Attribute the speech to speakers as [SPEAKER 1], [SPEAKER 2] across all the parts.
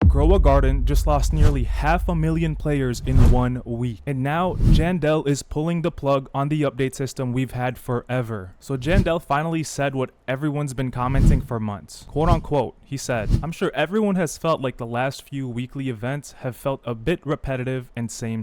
[SPEAKER 1] Grow a Garden just lost nearly 500,000 players in 1 week. And now Jandel is pulling the plug on the update system we've had forever. So Jandel finally said what everyone's been commenting for months. Quote unquote, he said, "I'm sure everyone has felt like the last few weekly events have felt a bit repetitive and same.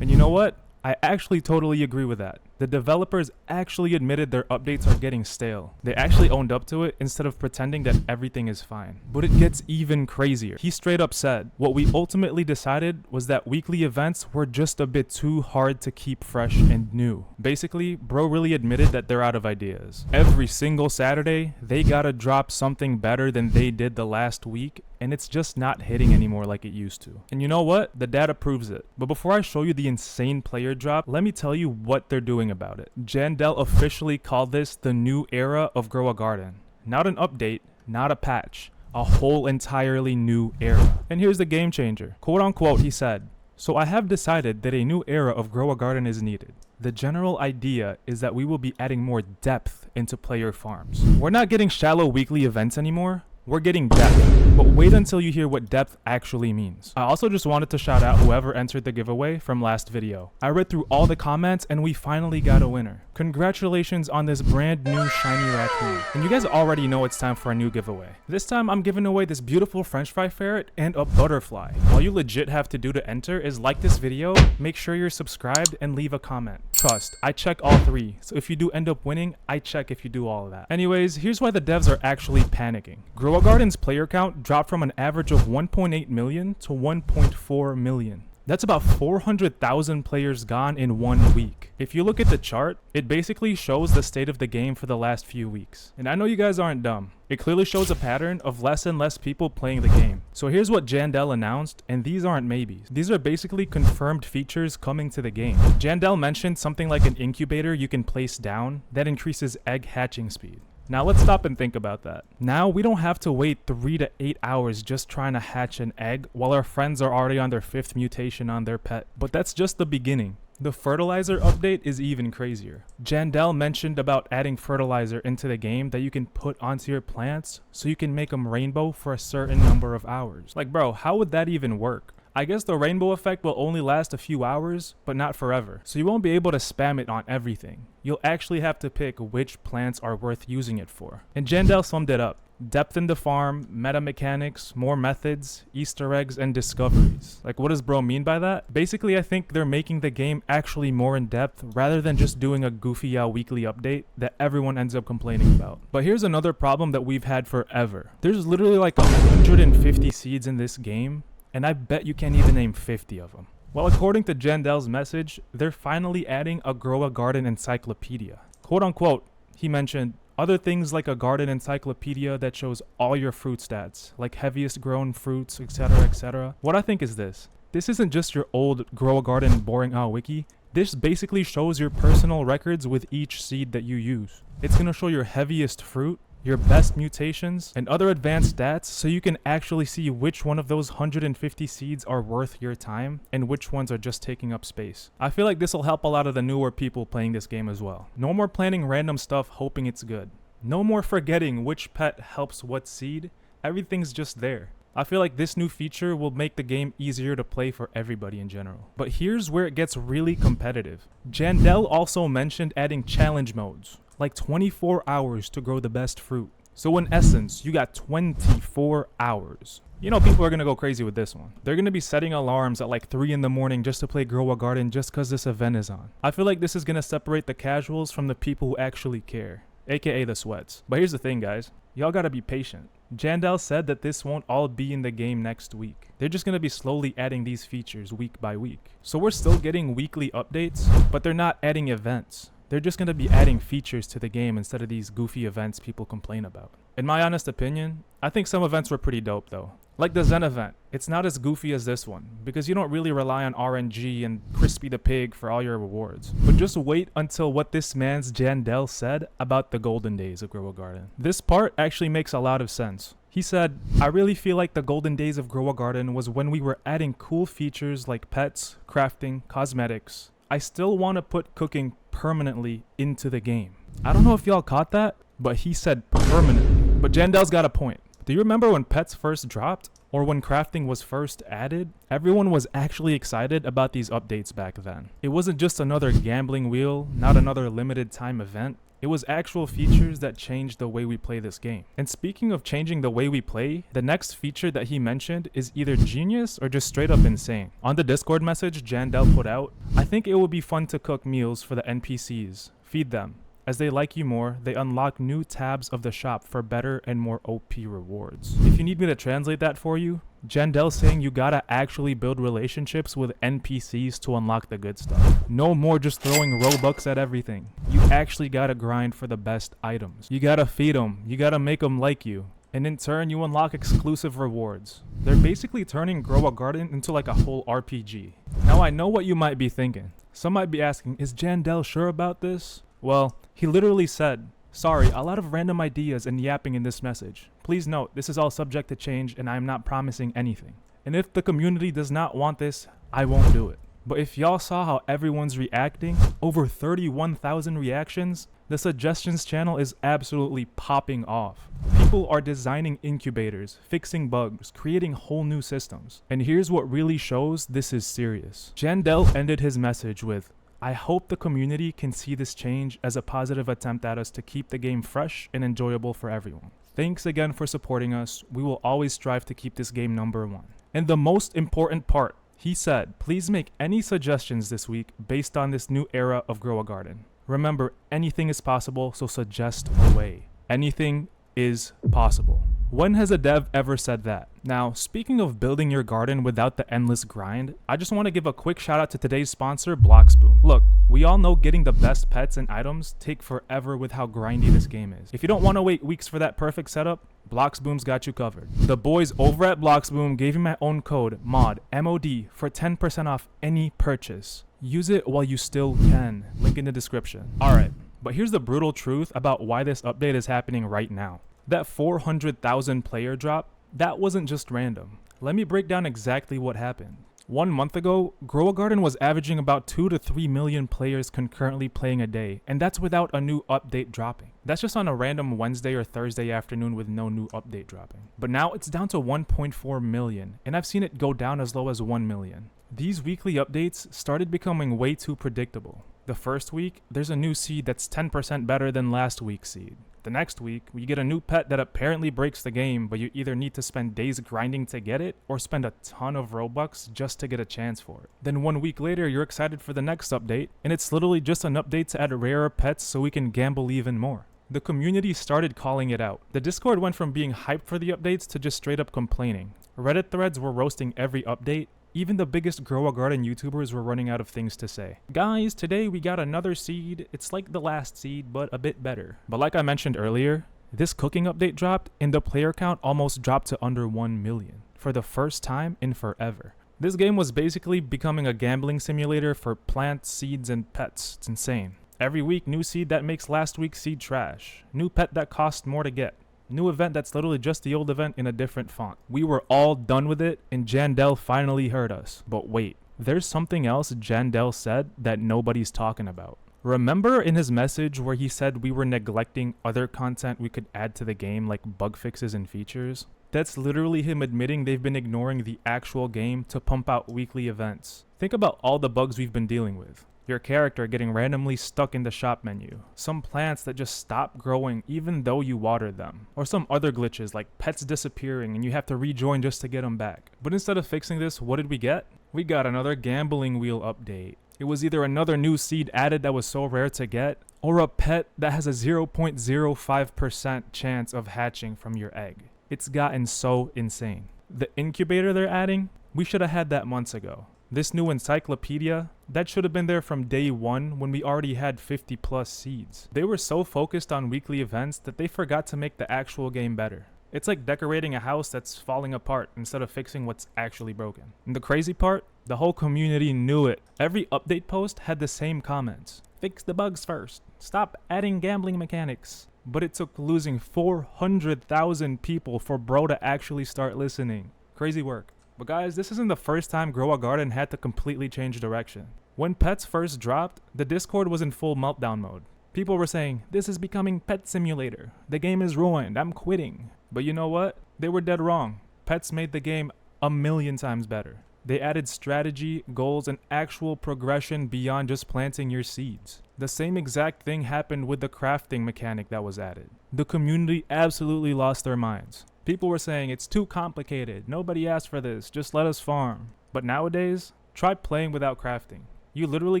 [SPEAKER 1] And you know what? I actually totally agree with that. The developers actually admitted their updates are getting stale. They actually owned up to it instead of pretending that everything is fine. But it gets even crazier. He straight up said, what we ultimately decided was that weekly events were just a bit too hard to keep fresh and new. Basically, bro really admitted that they're out of ideas. Every single Saturday, they gotta drop something better than they did the last week, and it's just not hitting anymore like it used to. And you know what? The data proves it. But before I show you the insane player drop, let me tell you what they're doing about it. Jandel officially called this the new era of Grow a Garden. Not an update, not a patch, a whole entirely new era. And here's the game changer. Quote unquote, he said, "So I have decided that a new era of Grow a Garden is needed. The general idea is that we will be adding more depth into player farms. We're not getting shallow weekly events anymore. We're getting depth, but wait until you hear what depth actually means." I also just wanted to shout out whoever entered the giveaway from last video. I read through all the comments and we finally got a winner. Congratulations on this brand new shiny raccoon. And you guys already know it's time for a new giveaway. This time I'm giving away this beautiful french fry ferret and a butterfly. All you legit have to do to enter is like this video, make sure you're subscribed, and leave a comment. Trust, I check all three, so if you do end up winning, I check if you do all of that. Anyways, here's why the devs are actually panicking. Grow a Garden's player count dropped from an average of 1.8 million to 1.4 million. That's about 400,000 players gone in 1 week. If you look at the chart, it basically shows the state of the game for the last few weeks. And I know you guys aren't dumb. It clearly shows a pattern of less and less people playing the game. So here's what Jandel announced, and these aren't maybes. These are basically confirmed features coming to the game. Jandel mentioned something like an incubator you can place down that increases egg hatching speed. Now let's stop and think about that. Now we don't have to wait 3 to 8 hours just trying to hatch an egg while our friends are already on their 5th mutation on their pet. But that's just the beginning. The fertilizer update is even crazier. Jandel mentioned about adding fertilizer into the game that you can put onto your plants so you can make them rainbow for a certain number of hours. Like bro, how would that even work? I guess the rainbow effect will only last a few hours, but not forever. So you won't be able to spam it on everything. You'll actually have to pick which plants are worth using it for. And Jandel summed it up. Depth in the farm, meta mechanics, more methods, Easter eggs, and discoveries. Like what does bro mean by that? Basically, I think they're making the game actually more in depth rather than just doing a goofy weekly update that everyone ends up complaining about. But here's another problem that we've had forever. There's literally like 150 seeds in this game, and I bet you can't even name 50 of them. Well, according to Jandel's message, they're finally adding a Grow a Garden Encyclopedia. Quote unquote, he mentioned, other things like a garden encyclopedia that shows all your fruit stats, like heaviest grown fruits, etc, etc. What I think is this. This isn't just your old Grow a Garden boring wiki. This basically shows your personal records with each seed that you use. It's gonna show your heaviest fruit, your best mutations, and other advanced stats so you can actually see which one of those 150 seeds are worth your time and which ones are just taking up space. I feel like this will help a lot of the newer people playing this game as well. No more planning random stuff hoping it's good. No more forgetting which pet helps what seed. Everything's just there. I feel like this new feature will make the game easier to play for everybody in general. But here's where it gets really competitive. Jandel also mentioned adding challenge modes, like 24 hours to grow the best fruit. So in essence, you got 24 hours. You know, people are gonna go crazy with this one. They're gonna be setting alarms at like 3 in the morning just to play Grow a Garden just cause this event is on. I feel like this is gonna separate the casuals from the people who actually care, aka the sweats. But here's the thing guys, y'all gotta be patient. Jandel said that this won't all be in the game next week. They're just gonna be slowly adding these features week by week. So we're still getting weekly updates, but they're not adding events. They're just going to be adding features to the game instead of these goofy events people complain about. In my honest opinion, I think some events were pretty dope though. Like the Zen event, it's not as goofy as this one because you don't really rely on RNG and Crispy the Pig for all your rewards. But just wait until what this man's Jandel said about the golden days of Grow a Garden. This part actually makes a lot of sense. He said, I really feel like the golden days of Grow a Garden was when we were adding cool features like pets, crafting, cosmetics. I still want to put cooking permanently into the game. I don't know if y'all caught that, but he said permanently. But Jandel's got a point. Do you remember when pets first dropped? or when crafting was first added, everyone was actually excited about these updates back then. It wasn't just another gambling wheel, not another limited time event. It was actual features that changed the way we play this game. And speaking of changing the way we play, the next feature that he mentioned is either genius or just straight up insane. On the Discord message Jandel put out, I think it would be fun to cook meals for the NPCs. Feed them. As they like you more, they unlock new tabs of the shop for better and more OP rewards. If you need me to translate that for you, Jandel's saying you gotta actually build relationships with NPCs to unlock the good stuff. No more just throwing Robux at everything. You actually gotta grind for the best items. You gotta feed them. You gotta make them like you. And in turn, you unlock exclusive rewards. They're basically turning Grow a Garden into like a whole RPG. Now I know what you might be thinking. Some might be asking, is Jandel sure about this? Well, he literally said, sorry, a lot of random ideas and yapping in this message. Please note, this is all subject to change and I am not promising anything. And if the community does not want this, I won't do it. But if y'all saw how everyone's reacting, over 31,000 reactions, the suggestions channel is absolutely popping off. People are designing incubators, fixing bugs, creating whole new systems. And here's what really shows this is serious. Jandel ended his message with, I hope the community can see this change as a positive attempt at us to keep the game fresh and enjoyable for everyone. Thanks again for supporting us. We will always strive to keep this game #1. And the most important part, he said, please make any suggestions this week based on this new era of Grow a Garden. Remember, anything is possible, so suggest away. Anything is possible. When has a dev ever said that? Now, speaking of building your garden without the endless grind, I just want to give a quick shout out to today's sponsor, Bloxboom. Look, we all know getting the best pets and items take forever with how grindy this game is. If you don't want to wait weeks for that perfect setup, Bloxboom's got you covered. The boys over at Bloxboom gave me my own code, MOD, M-O-D, for 10% off any purchase. Use it while you still can. Link in the description. Alright, but here's the brutal truth about why this update is happening right now. That 400,000 player drop, that wasn't just random. Let me break down exactly what happened. 1 month ago, Grow a Garden was averaging about 2 to 3 million players concurrently playing a day, and that's without a new update dropping. That's just on a random Wednesday or Thursday afternoon with no new update dropping. But now it's down to 1.4 million, and I've seen it go down as low as 1 million. These weekly updates started becoming way too predictable. The first week, there's a new seed that's 10% better than last week's seed. The next week, you get a new pet that apparently breaks the game, but you either need to spend days grinding to get it, or spend a ton of Robux just to get a chance for it. Then 1 week later, you're excited for the next update, and it's literally just an update to add rarer pets so we can gamble even more. The community started calling it out. The Discord went from being hyped for the updates to just straight up complaining. Reddit threads were roasting every update. Even the biggest Grow a Garden YouTubers were running out of things to say. Guys, today we got another seed. It's like the last seed, but a bit better. But like I mentioned earlier, this cooking update dropped and the player count almost dropped to under 1 million for the first time in forever. This game was basically becoming a gambling simulator for plants, seeds, and pets. It's insane. Every week, new seed that makes last week's seed trash. New pet that costs more to get. New event that's literally just the old event in a different font. We were all done with it, and Jandel finally heard us. But wait, there's something else Jandel said that nobody's talking about. Remember in his message where he said we were neglecting other content we could add to the game, like bug fixes and features? That's literally him admitting they've been ignoring the actual game to pump out weekly events. Think about all the bugs we've been dealing with. Your character getting randomly stuck in the shop menu. Some plants that just stop growing even though you watered them. Or some other glitches like pets disappearing and you have to rejoin just to get them back. But instead of fixing this, what did we get? We got another gambling wheel update. It was either another new seed added that was so rare to get, or a pet that has a 0.05% chance of hatching from your egg. It's gotten so insane. The incubator they're adding, we should have had that months ago. This new encyclopedia, that should have been there from day one when we already had 50 plus seeds. They were so focused on weekly events that they forgot to make the actual game better. It's like decorating a house that's falling apart instead of fixing what's actually broken. And the crazy part, the whole community knew it. Every update post had the same comments. Fix the bugs first. Stop adding gambling mechanics. But it took losing 400,000 people for bro to actually start listening. Crazy work. But guys, this isn't the first time Grow a Garden had to completely change direction. When pets first dropped, the Discord was in full meltdown mode. People were saying, this is becoming Pet Simulator. The game is ruined. I'm quitting. But you know what? They were dead wrong. Pets made the game a million times better. They added strategy, goals, and actual progression beyond just planting your seeds. The same exact thing happened with the crafting mechanic that was added. The community absolutely lost their minds. People were saying it's too complicated, nobody asked for this, just let us farm. But nowadays, try playing without crafting. You literally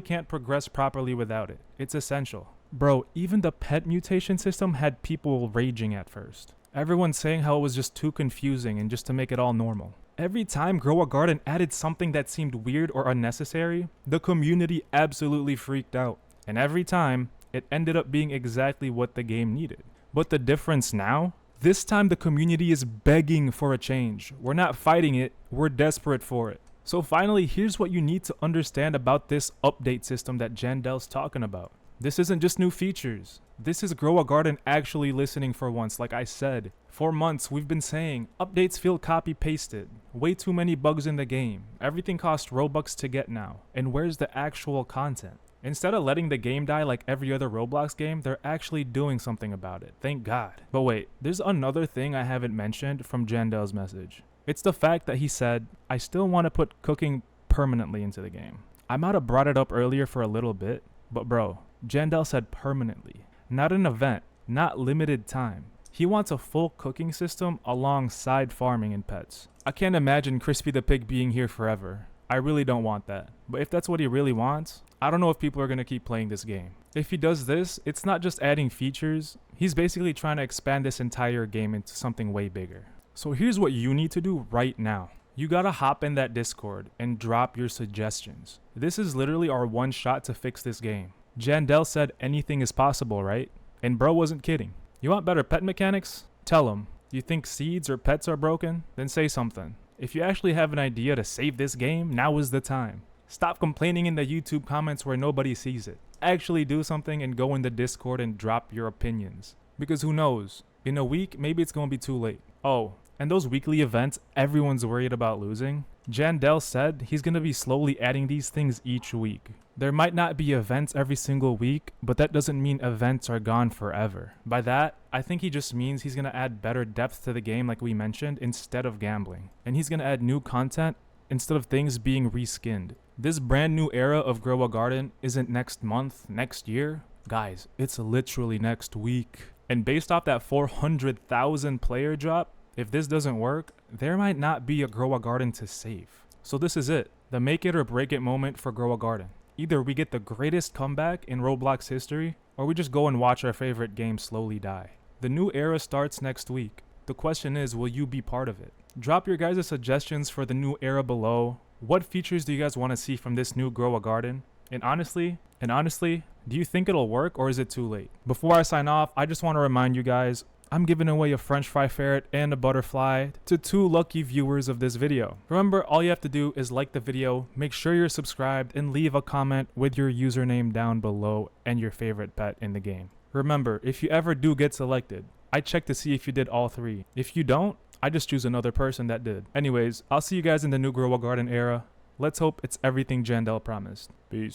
[SPEAKER 1] can't progress properly without it. It's essential. Bro, even the pet mutation system had people raging at first. Everyone's saying how it was just too confusing and just to make it all normal. Every time Grow a Garden added something that seemed weird or unnecessary, the community absolutely freaked out. And every time, it ended up being exactly what the game needed. But the difference now? This time the community is begging for a change. We're not fighting it, we're desperate for it. So finally, here's what you need to understand about this update system that Jandel's talking about. This isn't just new features. This is Grow a Garden actually listening for once, like I said. For months, we've been saying, updates feel copy-pasted. Way too many bugs in the game. Everything costs Robux to get now. And where's the actual content? Instead of letting the game die like every other Roblox game, they're actually doing something about it. Thank God. But wait, there's another thing I haven't mentioned from Jandel's message. It's the fact that he said, I still want to put cooking permanently into the game. I might have brought it up earlier for a little bit, but bro, Jandel said permanently. Not an event, not limited time. He wants a full cooking system alongside farming and pets. I can't imagine Crispy the Pig being here forever. I really don't want that. But if that's what he really wants, I don't know if people are going to keep playing this game. If he does this, it's not just adding features. He's basically trying to expand this entire game into something way bigger. So here's what you need to do right now. You gotta hop in that Discord and drop your suggestions. This is literally our one shot to fix this game. Jandel said anything is possible, right? And bro wasn't kidding. You want better pet mechanics? Tell him. You think seeds or pets are broken? Then say something. If you actually have an idea to save this game, now is the time. Stop complaining in the YouTube comments where nobody sees it. Actually do something and go in the Discord and drop your opinions. Because who knows? In a week, maybe it's gonna be too late. Oh, and those weekly events everyone's worried about losing? Jandel said he's gonna be slowly adding these things each week. There might not be events every single week, but that doesn't mean events are gone forever. By that, I think he just means he's gonna add better depth to the game like we mentioned instead of gambling. And he's gonna add new content instead of things being reskinned. This brand new era of Grow a Garden isn't next month, next year. Guys, it's literally next week. And based off that 400,000 player drop, if this doesn't work, there might not be a Grow a Garden to save. So this is it, the make it or break it moment for Grow a Garden. Either we get the greatest comeback in Roblox history, or we just go and watch our favorite game slowly die. The new era starts next week. The question is, will you be part of it? Drop your guys' suggestions for the new era below. What features do you guys want to see from this new Grow a Garden? And honestly, do you think it'll work or is it too late? Before I sign off, I just want to remind you guys, I'm giving away a French fry ferret and a butterfly to 2 lucky viewers of this video. Remember, all you have to do is like the video, make sure you're subscribed, and leave a comment with your username down below and your favorite pet in the game. Remember, if you ever do get selected, I check to see if you did all 3. If you don't, I just choose another person that did. Anyways, I'll see you guys in the new Grow a Garden era. Let's hope it's everything Jandel promised. Peace.